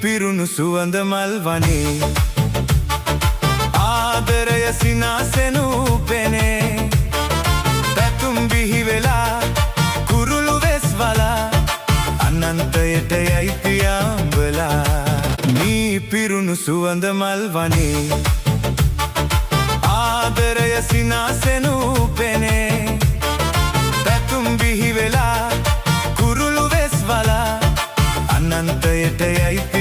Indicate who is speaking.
Speaker 1: පිරුණු සුවඳ මල් වනේ ආදරය සිනාසෙනූ පෙනේ පැතුම් බිහි වෙලා කුරුළු වෙස් වලා අනන්තයට යයි පියාඹලා මේ පිරුණු සුවඳ මල් වනේ ආදරය සිනාසෙනූ පෙනේ පැතුම් බිහි වෙලා කුරුළු වෙස් වලා අනන්තයට යයි